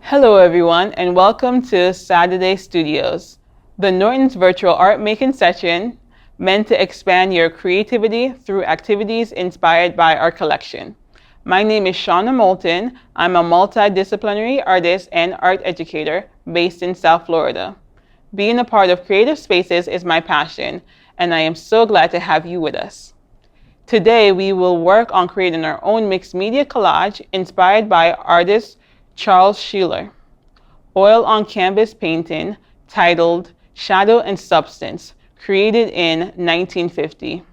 Hello everyone and welcome to Saturday Studios, the Norton's virtual art making session meant to expand your creativity through activities inspired by our collection. My name is Shawna Moulton. I'm a multidisciplinary artist and art educator based in South Florida. Being a part of creative spaces is my passion, and I am so glad to have you with us. Today we will work on creating our own mixed media collage inspired by artist Charles Sheeler, oil on canvas painting titled Shadow and Substance, created in 1950.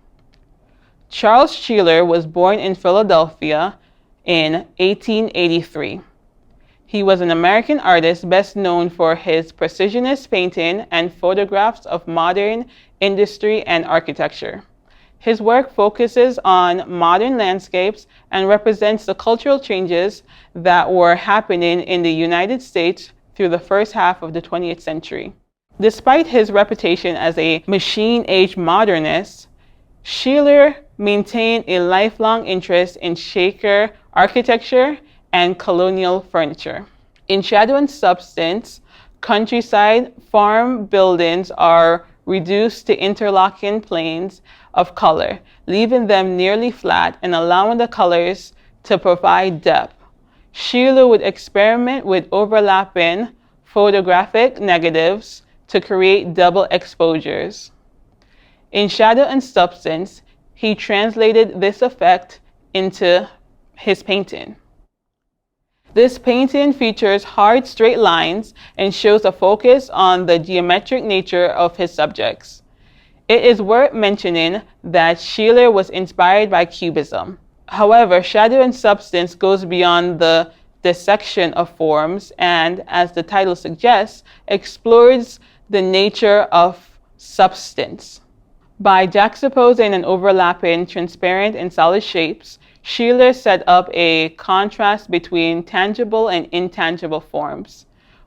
Charles Sheeler was born in Philadelphia in 1883. He was an American artist best known for his precisionist painting and photographs of modern industry and architecture. His work focuses on modern landscapes and represents the cultural changes that were happening in the United States through the first half of the 20th century. Despite his reputation as a machine-age modernist, Sheeler maintained a lifelong interest in Shaker architecture and colonial furniture. In Shadow and Substance, countryside farm buildings are reduced to interlocking planes of color, leaving them nearly flat and allowing the colors to provide depth. Sheeler would experiment with overlapping photographic negatives to create double exposures. In Shadow and Substance, he translated this effect into his painting. This painting features hard, straight lines and shows a focus on the geometric nature of his subjects. It is worth mentioning that Sheeler was inspired by Cubism. However, Shadow and Substance goes beyond the dissection of forms and, as the title suggests, explores the nature of substance. By juxtaposing and overlapping transparent and solid shapes, Sheeler set up a contrast between tangible and intangible forms,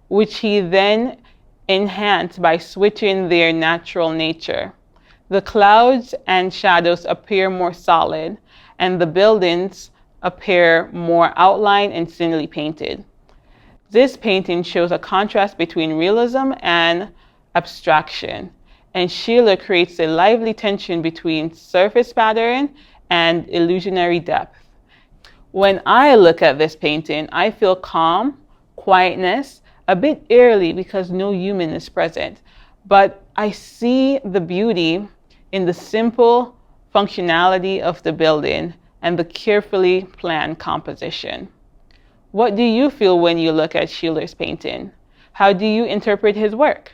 which he then enhanced by switching their natural nature. The clouds and shadows appear more solid, and the buildings appear more outlined and thinly painted. This painting shows a contrast between realism and abstraction, and Sheeler creates a lively tension between surface pattern and illusionary depth. When I look at this painting, I feel calm, quietness, a bit eerily because no human is present, but I see the beauty in the simple functionality of the building and the carefully planned composition. What do you feel when you look at Sheeler's painting? How do you interpret his work?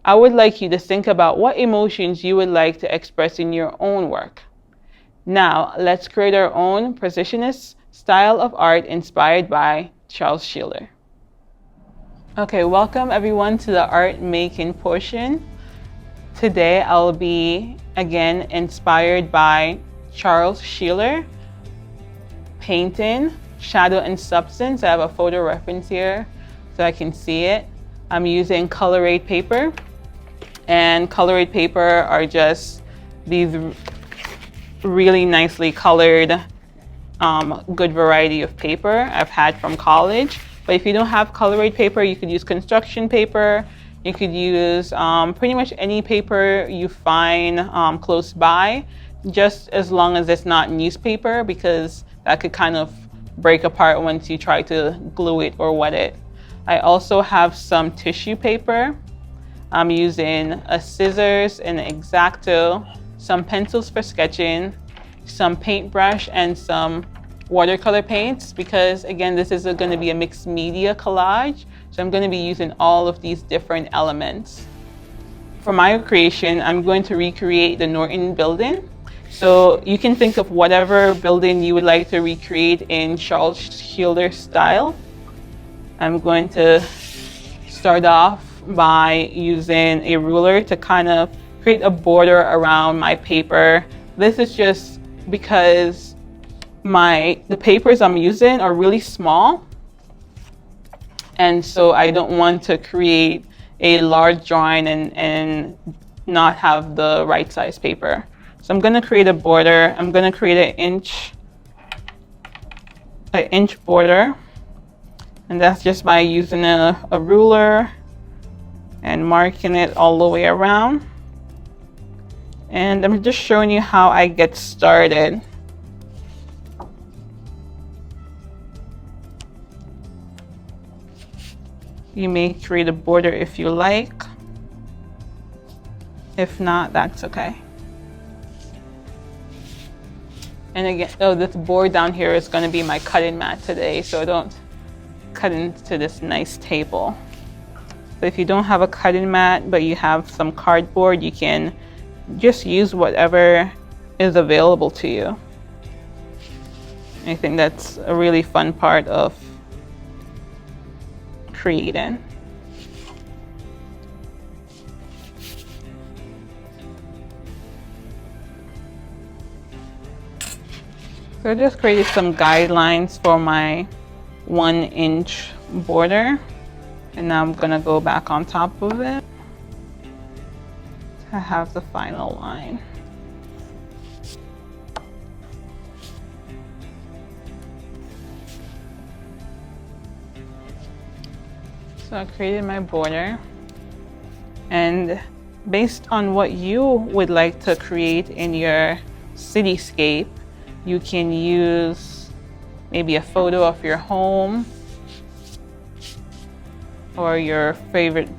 I would like you to think about what emotions you would like to express in your own work. Now, let's create our own precisionist style of art inspired by Charles Sheeler. Okay, welcome everyone to the art making portion. Today I'll be again inspired by Charles Sheeler, painting Shadow and Substance. I have a photo reference here so I can see it. I'm using Colorate paper, and Colorate paper are just these really nicely colored, good variety of paper I've had from Collage. But if you don't have Colorate paper, you could use construction paper. You could use pretty much any paper you find close by, just as long as it's not newspaper, because that could kind of break apart once you try to glue it or wet it. I also have some tissue paper. I'm using a scissors and an exacto, some pencils for sketching, some paintbrush, and some watercolor paints, because again, this is going to be a mixed media collage. So I'm going to be using all of these different elements. For my creation, I'm going to recreate the Norton building. So you can think of whatever building you would like to recreate in Charles Sheeler style. I'm going to start off by using a ruler to kind of create a border around my paper. This is just because the papers I'm using are really small, and so I don't want to create a large drawing and not have the right size paper. So I'm going to create a border. I'm going to create an inch border And that's just by using a ruler and marking it all the way around. And I'm just showing you how I get started. You may create a border if you like. If not, that's okay. And again, oh, this board down here is going to be my cutting mat today, so don't cut into this nice table. So if you don't have a cutting mat, but you have some cardboard, you can just use whatever is available to you. I think that's a really fun part of creating. So I just created some guidelines for my 1-inch border, and now I'm gonna go back on top of it to have the final line. So I created my border, and based on what you would like to create in your cityscape, you can use maybe a photo of your home or your favorite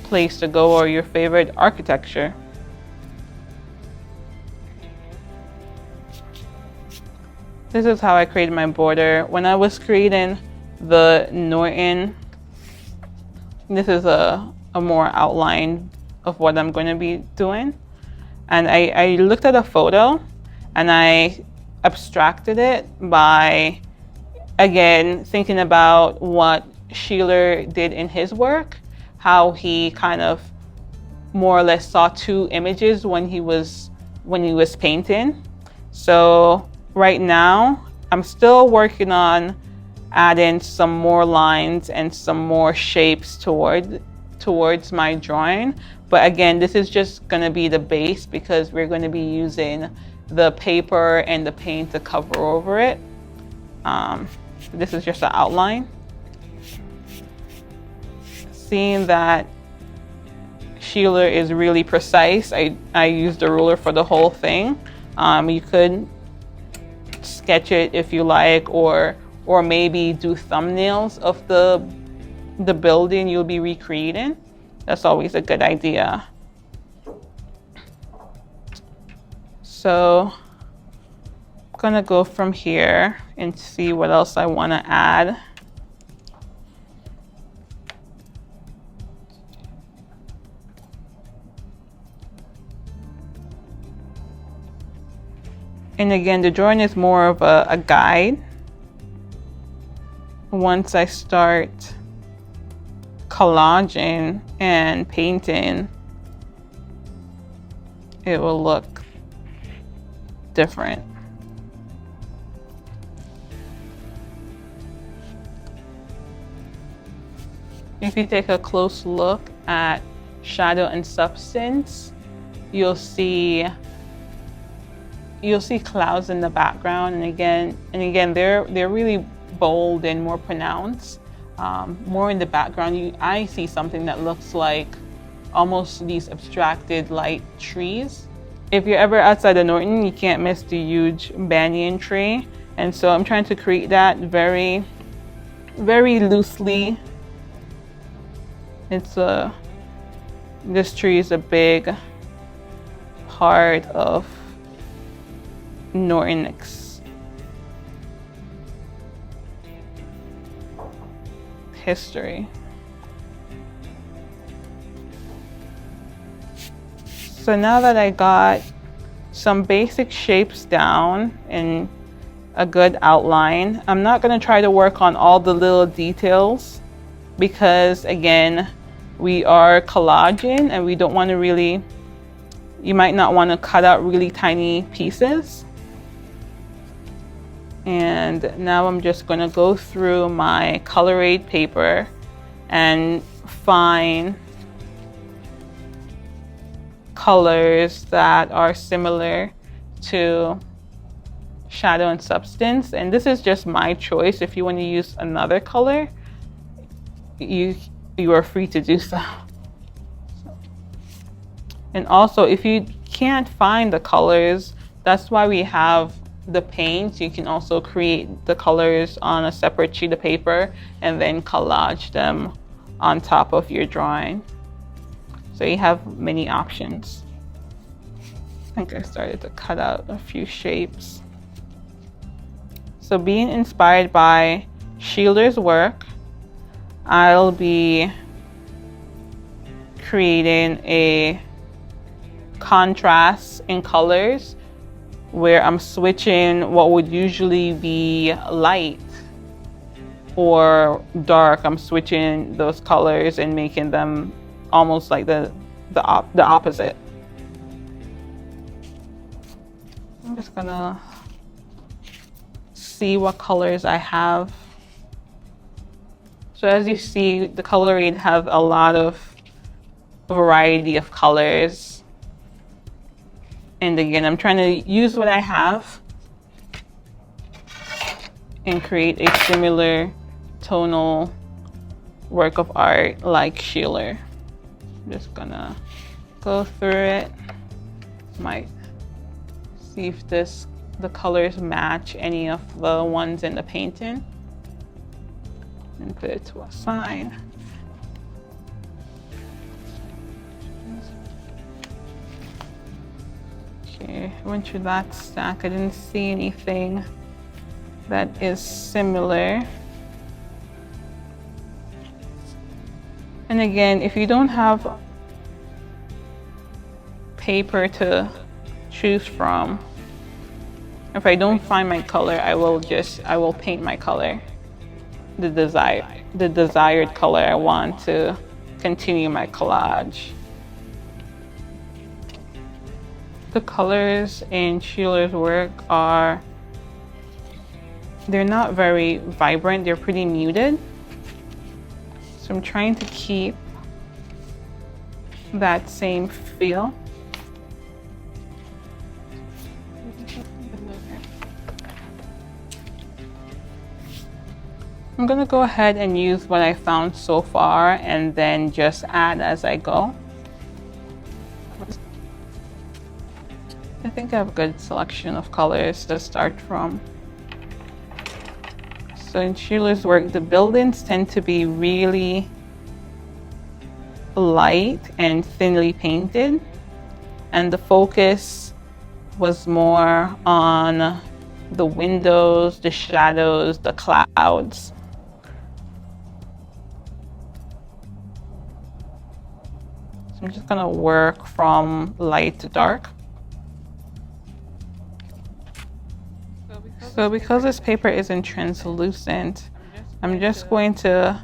place to go or your favorite architecture. This is how I created my border. When I was creating the Norton, this is a more outline of what I'm going to be doing. And I looked at a photo and I abstracted it by, again, thinking about what Sheeler did in his work, how he kind of more or less saw two images when he was painting. So right now, I'm still working on adding some more lines and some more shapes towards my drawing. But again, this is just going to be the base because we're going to be using the paper and the paint to cover over it. This is just an outline. Seeing that Sheeler is really precise, I used a ruler for the whole thing. You could sketch it if you like, or maybe do thumbnails of the building you'll be recreating. That's always a good idea. So I'm gonna go from here and see what else I want to add. And again, the drawing is more of a guide. Once I start collaging and painting, it will look different. If you take a close look at shadow and substance, you'll see clouds in the background, and again they're really bold and more pronounced. More in the background, I see something that looks like almost these abstracted light trees. If you're ever outside of Norton, you can't miss the huge banyan tree, and so I'm trying to create that very, very loosely. This tree is a big part of Norton's history. So now that I got some basic shapes down and a good outline, I'm not going to try to work on all the little details because, again, we are collaging and we don't want to really, you might not want to cut out really tiny pieces. And now I'm just going to go through my color aid paper and find colors that are similar to shadow and substance. And this is just my choice. If you want to use another color, you are free to do so. And also, if you can't find the colors, that's why we have the paint. You can also create the colors on a separate sheet of paper and then collage them on top of your drawing. So you have many options. I think I started to cut out a few shapes. So being inspired by Sheeler's work, I'll be creating a contrast in colors where I'm switching what would usually be light or dark. I'm switching those colors and making them almost like the opposite. I'm just gonna see what colors I have. So as you see, the coloring has a lot of variety of colors. And again, I'm trying to use what I have and create a similar tonal work of art like Sheeler. I'm just gonna go through it. Might see if the colors match any of the ones in the painting. And put it to a side. Okay, I went through that stack. I didn't see anything that is similar. And again, if you don't have paper to choose from, if I don't find my color, I will paint my color, the desired color I want to continue my collage. The colors in Sheeler's work they're not very vibrant, they're pretty muted. So I'm trying to keep that same feel. I'm gonna go ahead and use what I found so far and then just add as I go. I think I have a good selection of colors to start from. So in Sheeler's work, the buildings tend to be really light and thinly painted, and the focus was more on the windows, the shadows, the clouds. So I'm just gonna work from light to dark. So because this paper isn't translucent, I'm just going to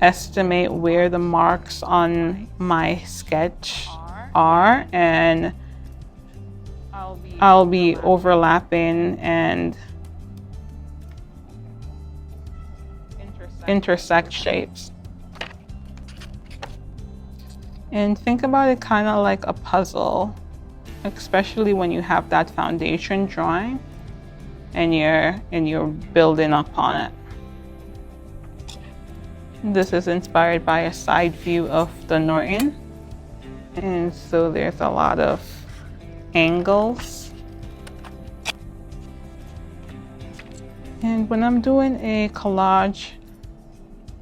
estimate where the marks on my sketch are, and I'll be overlapping and intersect shapes. And think about it kind of like a puzzle, especially when you have that foundation drawing and you're building upon it. This is inspired by a side view of the Norton, and so there's a lot of angles. And when I'm doing a collage,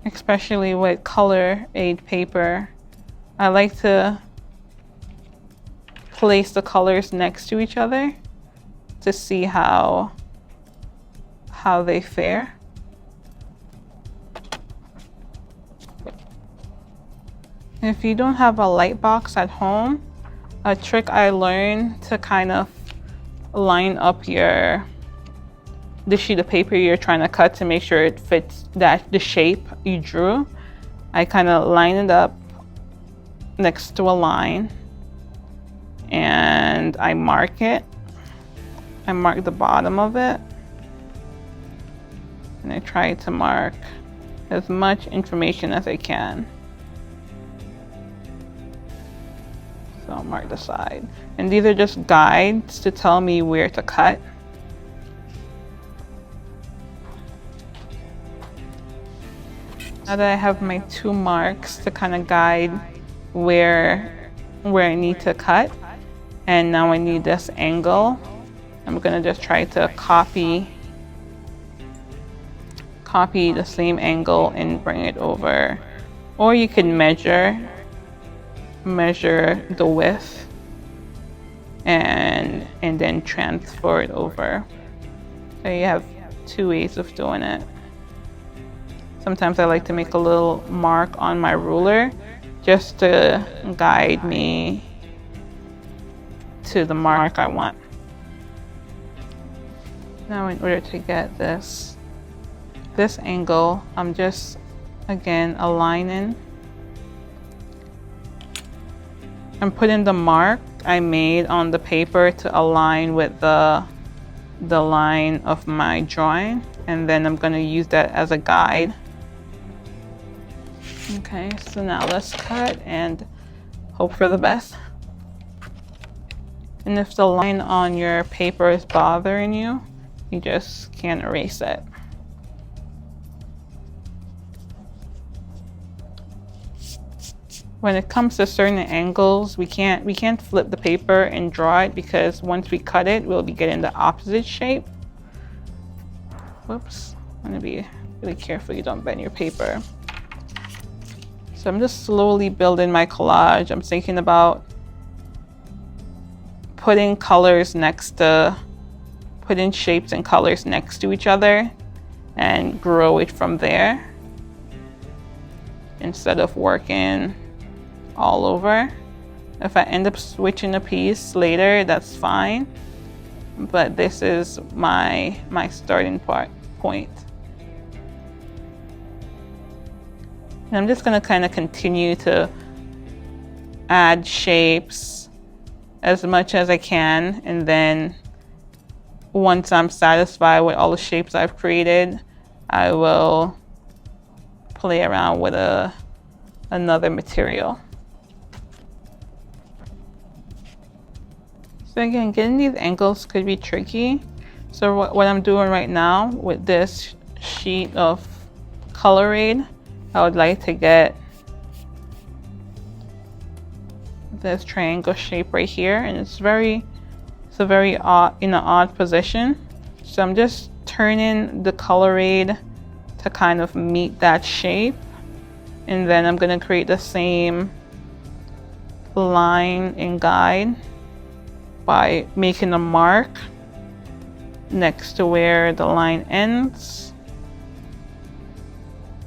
especially with color aid paper, I like to place the colors next to each other to see how they fare. If you don't have a light box at home, a trick I learned to kind of line up the sheet of paper you're trying to cut to make sure it fits the shape you drew, I kind of line it up next to a line and I mark it. I mark the bottom of it, and I try to mark as much information as I can. So I'll mark the side. And these are just guides to tell me where to cut. Now that I have my 2 marks to kind of guide where I need to cut, and now I need this angle, I'm gonna just try to copy the same angle and bring it over. Or you can measure the width and then transfer it over. So you have 2 ways of doing it. Sometimes I like to make a little mark on my ruler just to guide me to the mark I want. Now in order to get this angle, I'm just again aligning. I'm putting the mark I made on the paper to align with the line of my drawing, and then I'm going to use that as a guide. Okay, so now let's cut and hope for the best. And if the line on your paper is bothering you, you just can't erase it. When it comes to certain angles, we can't flip the paper and draw it, because once we cut it, we'll be getting the opposite shape. Whoops, I'm gonna be really careful you don't bend your paper. So I'm just slowly building my collage. I'm thinking about putting shapes and colors next to each other and grow it from there instead of working all over. If I end up switching a piece later, that's fine, but this is my starting point. And I'm just going to kind of continue to add shapes as much as I can, and then once I'm satisfied with all the shapes I've created, I will play around with another material. So again, getting these angles could be tricky. So what I'm doing right now with this sheet of Collage, I would like to get this triangle shape right here, and it's a very odd, in an odd position. So I'm just turning the Collage to kind of meet that shape, and then I'm going to create the same line and guide by making a mark next to where the line ends,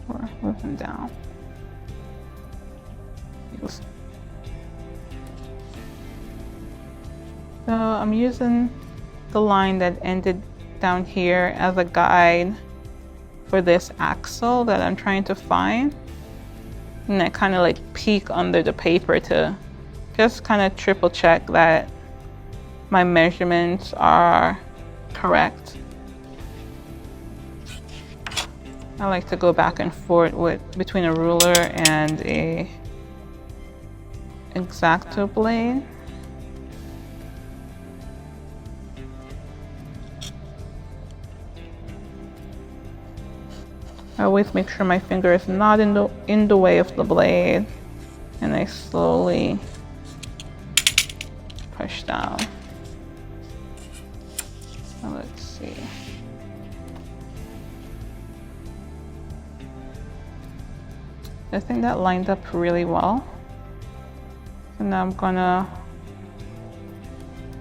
or moving down. So I'm using the line that ended down here as a guide for this axle that I'm trying to find. And I kind of like peek under the paper to just kind of triple check that my measurements are correct. I like to go back and forth between a ruler and a exacto blade. I always make sure my finger is not in the way of the blade, and I slowly push down. Now let's see. I think that lined up really well. So now I'm gonna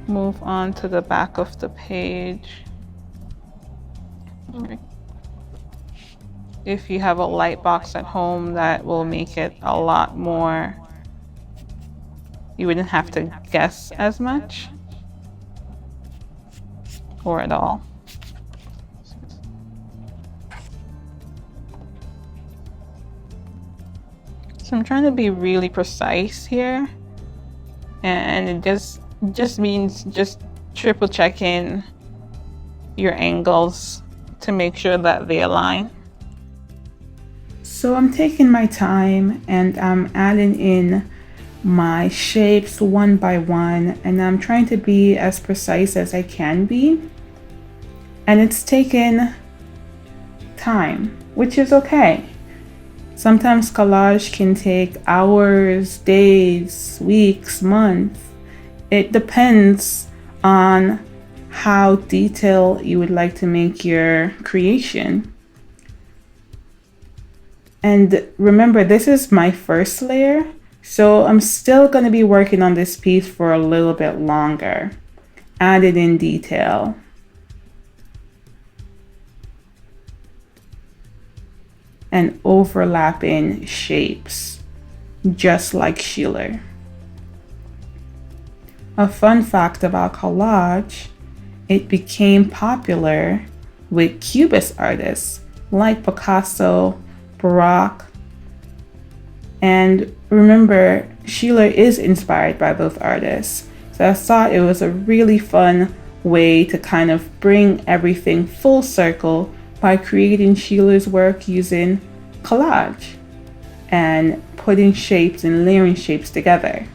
move on to the back of the page. If you have a light box at home, that will make it a lot more, you wouldn't have to guess as much or at all. So I'm trying to be really precise here, and it just means just triple checking your angles to make sure that they align. So I'm taking my time and I'm adding in my shapes one by one, and I'm trying to be as precise as I can be. And it's taken time, which is okay. Sometimes collage can take hours, days, weeks, months. It depends on how detailed you would like to make your creation. And remember, this is my first layer, so I'm still going to be working on this piece for a little bit longer. Added in detail. And overlapping shapes, just like Sheeler. A fun fact about collage, it became popular with Cubist artists like Picasso, Baroque, and remember, Sheeler is inspired by both artists. So I thought it was a really fun way to kind of bring everything full circle by creating Sheeler's work using collage and putting shapes and layering shapes together.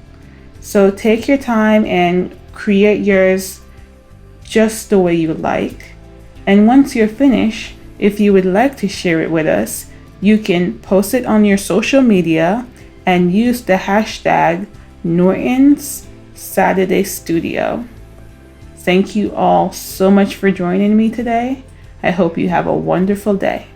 So take your time and create yours just the way you like. And once you're finished, if you would like to share it with us, you can post it on your social media and use the hashtag Norton's Saturday Studio. Thank you all so much for joining me today. I hope you have a wonderful day.